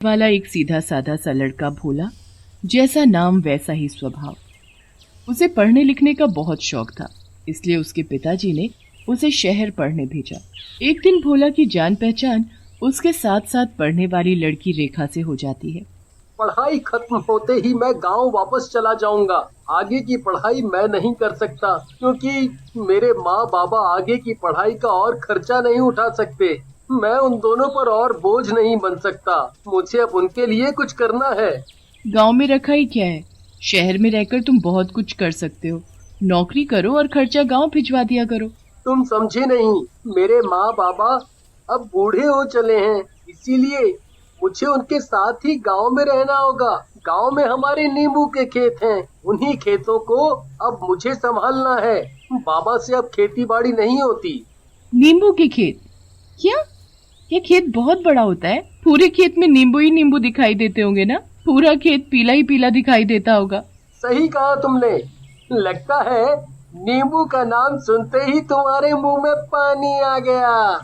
वाला एक सीधा साधा सा लड़का भोला, जैसा नाम वैसा ही स्वभाव। उसे पढ़ने लिखने का बहुत शौक था, इसलिए उसके पिताजी ने उसे शहर पढ़ने भेजा। एक दिन भोला की जान पहचान उसके साथ साथ पढ़ने वाली लड़की रेखा से हो जाती है। पढ़ाई खत्म होते ही मैं गांव वापस चला जाऊंगा। आगे की पढ़ाई मैं नहीं कर सकता क्योंकि मेरे माँ बाबा आगे की पढ़ाई का और खर्चा नहीं उठा सकते। मैं उन दोनों पर और बोझ नहीं बन सकता। मुझे अब उनके लिए कुछ करना है। गांव में रखा ही क्या है, शहर में रहकर तुम बहुत कुछ कर सकते हो। नौकरी करो और खर्चा गांव भिजवा दिया करो। तुम समझे नहीं, मेरे माँ बाबा अब बूढ़े हो चले हैं, इसीलिए मुझे उनके साथ ही गांव में रहना होगा। गांव में हमारे नींबू के खेत हैं, उन्हीं खेतों को अब मुझे संभालना है। बाबा से अब खेती बाड़ी नहीं होती। नींबू के खेत? क्या ये खेत बहुत बड़ा होता है? पूरे खेत में नींबू ही नींबू दिखाई देते होंगे ना? पूरा खेत पीला ही पीला दिखाई देता होगा। सही कहा तुमने। लगता है नींबू का नाम सुनते ही तुम्हारे मुंह में पानी आ गया।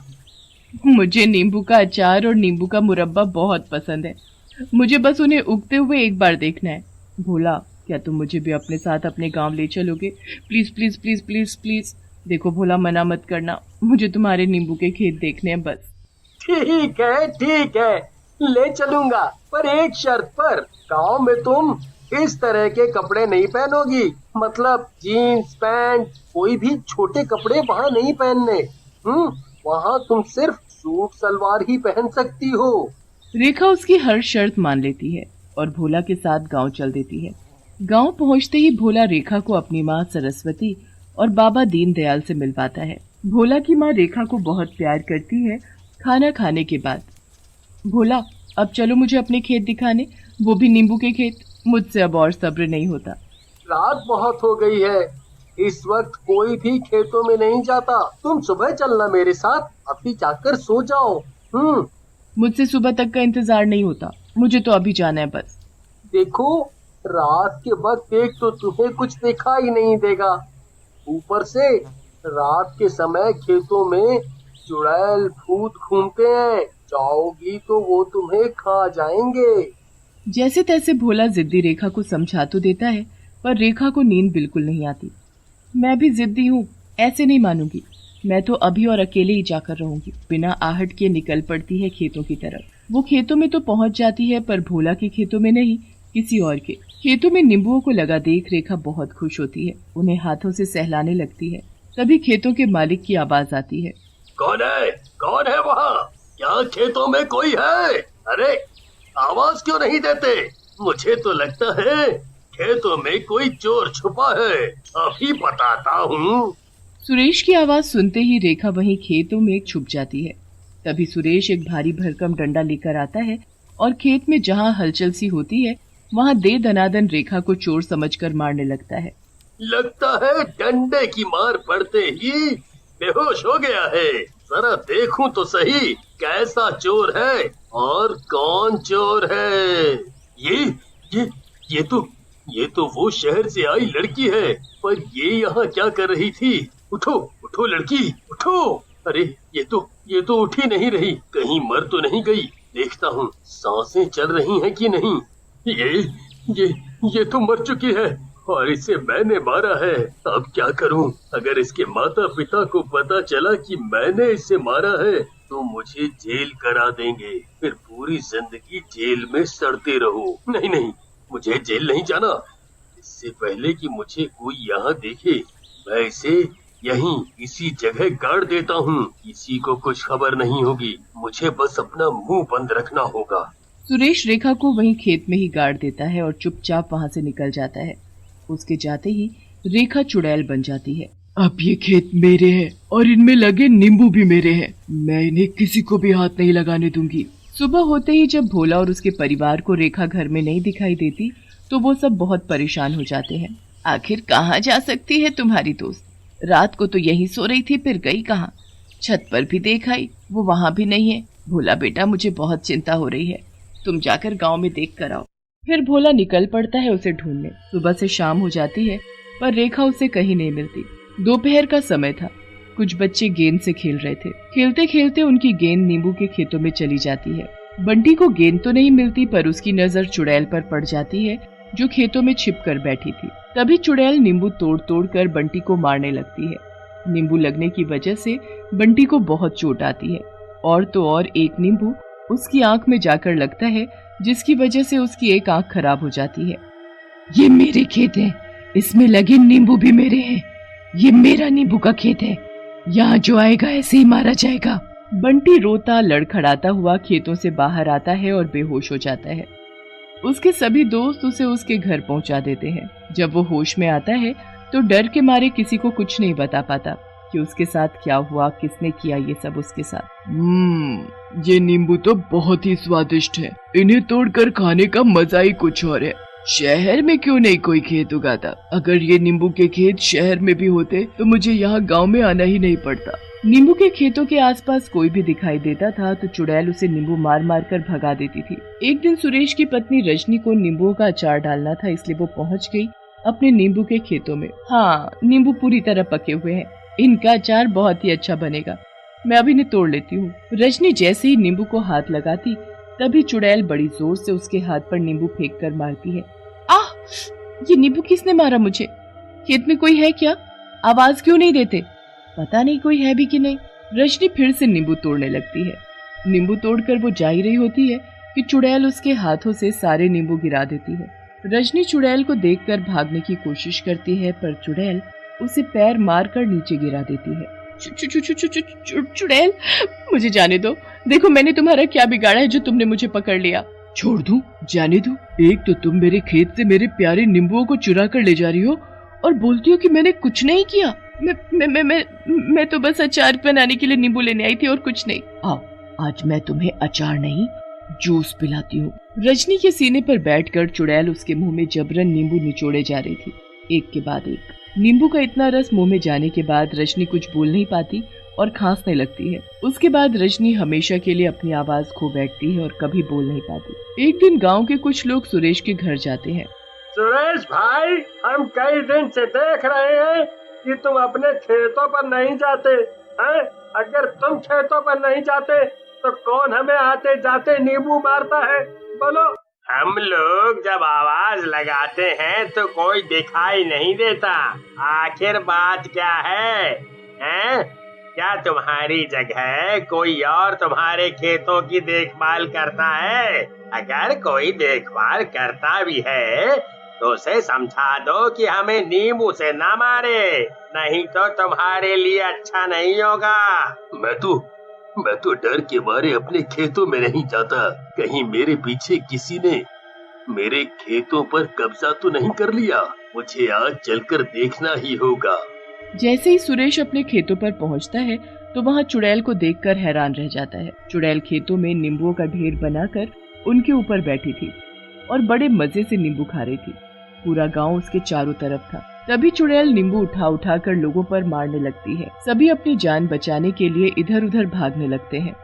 मुझे नींबू का अचार और नींबू का मुरब्बा बहुत पसंद है। मुझे बस उन्हें उगते हुए एक बार देखना है। भोला, क्या तुम मुझे भी अपने साथ अपने गांव ले चलोगे? Please please please please please. देखो भोला, मना मत करना, मुझे तुम्हारे नींबू के खेत देखने हैं बस। ठीक है, ले चलूंगा, पर एक शर्त पर। गांव में तुम इस तरह के कपड़े नहीं पहनोगी, मतलब जीन्स पैंट, कोई भी छोटे कपड़े वहाँ नहीं पहनने। वहाँ तुम सिर्फ सूट सलवार ही पहन सकती हो। रेखा उसकी हर शर्त मान लेती है और भोला के साथ गांव चल देती है। गांव पहुंचते ही भोला रेखा को अपनी माँ सरस्वती और बाबा दीनदयाल से मिलवाता है। भोला की माँ रेखा को बहुत प्यार करती है। खाना खाने के बाद, भोला अब चलो मुझे अपने खेत दिखाने, वो भी नींबू के खेत। मुझसे अब और सब्र नहीं होता। रात बहुत हो गई है, इस वक्त कोई भी खेतों में नहीं जाता। तुम सुबह चलना मेरे साथ, अभी जाकर सो जाओ। मुझसे सुबह तक का इंतजार नहीं होता, मुझे तो अभी जाना है बस। देखो, रात के वक्त एक तो तुम्हें कुछ दिखाई नहीं देगा, ऊपर से रात के समय खेतों में चुड़ैल भूत घूमते हैं। जाओगी तो वो तुम्हें खा जाएंगे। जैसे तैसे भोला जिद्दी रेखा को समझा तो देता है, पर रेखा को नींद बिल्कुल नहीं आती। मैं भी जिद्दी हूँ, ऐसे नहीं मानूंगी। मैं तो अभी और अकेले ही जाकर रहूंगी। बिना आहट के निकल पड़ती है खेतों की तरफ। वो खेतों में तो पहुंच जाती है, पर भोला के खेतों में नहीं, किसी और के खेतों में नींबुओं को लगा देख रेखा बहुत खुश होती है। उन्हें हाथों से सहलाने लगती है। तभी खेतों के मालिक की आवाज आती है। कौन है वहाँ? क्या खेतों में कोई है? अरे आवाज क्यों नहीं देते? मुझे तो लगता है खेतों में कोई चोर छुपा है, अभी बताता हूँ। सुरेश की आवाज सुनते ही रेखा वहीं खेतों में छुप जाती है। तभी सुरेश एक भारी भरकम डंडा लेकर आता है और खेत में जहाँ हलचल सी होती है वहाँ दे दनादन रेखा को चोर समझकर मारने लगता है। लगता है डंडे की मार पड़ते ही बेहोश हो गया है। जरा देखूं तो सही कैसा चोर है और कौन चोर है। ये तो वो शहर से आई लड़की है, पर ये यहाँ क्या कर रही थी? उठो लड़की, उठो। अरे ये तो उठ ही नहीं रही, कहीं मर तो नहीं गई। देखता हूँ सांसें चल रही हैं कि नहीं। ये तो मर चुकी है और इसे मैंने मारा है। अब क्या करूं? अगर इसके माता पिता को पता चला कि मैंने इसे मारा है तो मुझे जेल करा देंगे, फिर पूरी जिंदगी जेल में सड़ते रहो। नहीं, मुझे जेल नहीं जाना। इससे पहले कि मुझे कोई यहाँ देखे, मैं इसे यहीं इसी जगह गाड़ देता हूँ। किसी को कुछ खबर नहीं होगी, मुझे बस अपना मुंह बंद रखना होगा। सुरेश रेखा को वहीं खेत में ही गाड़ देता है और चुपचाप वहाँ से निकल जाता है। उसके जाते ही रेखा चुड़ैल बन जाती है। अब ये खेत मेरे हैं और इनमें लगे नींबू भी मेरे हैं। मैं इन्हें किसी को भी हाथ नहीं लगाने दूंगी। सुबह होते ही जब भोला और उसके परिवार को रेखा घर में नहीं दिखाई देती तो वो सब बहुत परेशान हो जाते हैं। आखिर कहाँ जा सकती है तुम्हारी दोस्त? रात को तो यहीं सो रही थी, फिर गई कहाँ? छत पर भी देखाई, वो वहाँ भी नहीं है। भोला बेटा, मुझे बहुत चिंता हो रही है, तुम जाकर गाँव में देख कर आओ। फिर भोला निकल पड़ता है उसे ढूंढने। सुबह से शाम हो जाती है, पर रेखा उसे कहीं नहीं मिलती। दोपहर का समय था। कुछ बच्चे गेंद से खेल रहे थे। खेलते खेलते उनकी गेंद नींबू के खेतों में चली जाती है। बंटी को गेंद तो नहीं मिलती, पर उसकी नजर चुड़ैल पर पड़ जाती है जो खेतों में छिप कर बैठी थी। तभी चुड़ैल नींबू तोड़ तोड़ कर बंटी को मारने लगती है। नींबू लगने की वजह से बंटी को बहुत चोट आती है, और तो और एक नींबू उसकी आंख में जाकर लगता है, जिसकी वजह से उसकी एक आंख खराब हो जाती है। ये मेरे खेत है, इसमें लगे नींबू भी मेरे हैं। ये मेरा नींबू का खेत है, यहाँ जो आएगा ऐसे ही मारा जाएगा। बंटी रोता लड़खड़ाता हुआ खेतों से बाहर आता है और बेहोश हो जाता है। उसके सभी दोस्त उसे उसके घर पहुंचा देते हैं। जब वो होश में आता है तो डर के मारे किसी को कुछ नहीं बता पाता कि उसके साथ क्या हुआ, किसने किया ये सब उसके साथ। ये नींबू तो बहुत ही स्वादिष्ट है, इन्हें तोड़कर खाने का मजा ही कुछ और है। शहर में क्यों नहीं कोई खेत उगाता? अगर ये नींबू के खेत शहर में भी होते तो मुझे यहाँ गांव में आना ही नहीं पड़ता। नींबू के खेतों के आसपास कोई भी दिखाई देता था तो चुड़ैल उसे नींबू मार मार कर भगा देती थी। एक दिन सुरेश की पत्नी रजनी को नींबुओं का अचार डालना था, इसलिए वो पहुंच गई अपने नींबू के खेतों में। हाँ, नींबू पूरी तरह पके हुए हैं, इनका अचार बहुत ही अच्छा बनेगा, मैं अभी इन्हें तोड़ लेती हूँ। रजनी जैसे ही नींबू को हाथ लगाती तभी चुड़ैल बड़ी जोर से उसके हाथ पर नींबू फेंक कर मारती है। आह! ये नींबू किसने मारा मुझे? खेत में कोई है क्या? आवाज क्यों नहीं देते? पता नहीं कोई है भी कि नहीं। रजनी फिर से नींबू तोड़ने लगती है। नींबू तोड़कर वो जा ही रही होती है कि चुड़ैल उसके हाथों से सारे नींबू गिरा देती है। रजनी चुड़ैल को देखकर भागने की कोशिश करती है, पर चुड़ैल उसे पैर मारकर नीचे गिरा देती है। चुड़ैल, मुझे जाने दो, देखो मैंने तुम्हारा क्या बिगाड़ा है जो तुमने मुझे पकड़ लिया। छोड़ दूं? जाने दो? एक तो तुम मेरे खेत से मेरे प्यारे नींबुओं को चुरा कर ले जा रही हो और बोलती हो कि मैंने कुछ नहीं किया। मैं तो बस अचार बनाने के लिए नींबू लेने आई थी और कुछ नहीं। आओ, आज मैं तुम्हें अचार नहीं जूस पिलाती हूँ। रजनी के सीने पर बैठकर चुड़ैल उसके मुंह में जबरन नींबू निचोड़े जा रही थी, एक के बाद एक। नींबू का इतना रस मुंह में जाने के बाद रजनी कुछ बोल नहीं पाती और खांसने लगती है। उसके बाद रजनी हमेशा के लिए अपनी आवाज खो बैठती है और कभी बोल नहीं पाती। एक दिन गांव के कुछ लोग सुरेश के घर जाते हैं। सुरेश भाई, हम कई दिन से देख रहे हैं कि तुम अपने खेतों पर नहीं जाते हैं। अगर तुम खेतों पर नहीं जाते तो कौन हमें आते जाते नींबू मारता है? बोलो। हम लोग जब आवाज लगाते हैं तो कोई दिखाई नहीं देता। आखिर बात क्या है? क्या तुम्हारी जगह कोई और तुम्हारे खेतों की देखभाल करता है? अगर कोई देखभाल करता भी है तो उसे समझा दो कि हमें नींबू से ना मारे, नहीं तो तुम्हारे लिए अच्छा नहीं होगा। मैं तो डर के मारे अपने खेतों में नहीं जाता। कहीं मेरे पीछे किसी ने मेरे खेतों पर कब्जा तो नहीं कर लिया? मुझे आज चलकर देखना ही होगा। जैसे ही सुरेश अपने खेतों पर पहुंचता है तो वहां चुड़ैल को देखकर हैरान रह जाता है। चुड़ैल खेतों में नींबुओं का ढेर बनाकर उनके ऊपर बैठी थी और बड़े मजे से नींबू खा रही थी। पूरा गांव उसके चारों तरफ था। तभी चुड़ैल नींबू उठा उठा कर लोगों पर मारने लगती है। सभी अपनी जान बचाने के लिए इधर उधर भागने लगते हैं।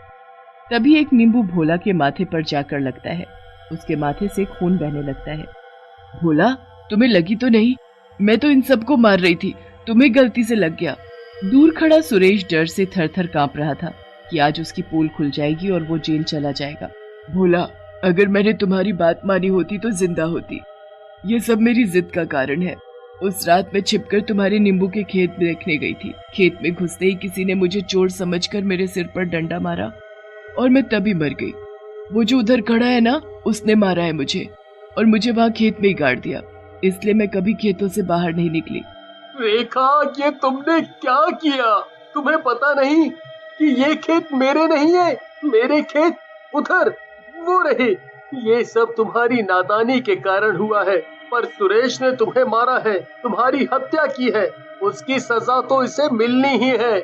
तभी एक नींबू भोला के माथे पर जाकर लगता है। उसके माथे से खून बहने लगता है। भोला, तुम्हें लगी तो नहीं? मैं तो इन सबको मार रही थी, तुम्हें गलती से लग गया। दूर खड़ा सुरेश डर से थर थर कांप रहा था कि आज उसकी पोल खुल जाएगी और वो जेल चला जाएगा। भोला, अगर मैंने तुम्हारी बात मानी होती तो जिंदा होती। ये सब मेरी जिद का कारण है। उस रात मैं छिपकर तुम्हारे नींबू के खेत देखने गई थी। खेत में घुसते ही किसी ने मुझे चोर समझकर मेरे सिर पर डंडा मारा और मैं तभी मर गई। वो जो उधर खड़ा है ना, उसने मारा है मुझे और मुझे वहाँ खेत में ही गाड़ दिया। इसलिए मैं कभी खेतों से बाहर नहीं निकली। रेखा, ये तुमने क्या किया? तुम्हें पता नहीं कि ये खेत मेरे नहीं है? मेरे खेत उधर वो रहे। ये सब तुम्हारी नादानी के कारण हुआ है, पर सुरेश ने तुम्हें मारा है, तुम्हारी हत्या की है। उसकी सजा तो इसे मिलनी ही है।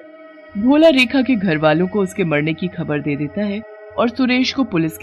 भोला रेखा के घर वालों को उसके मरने की खबर दे देता है और सुरेश को पुलिस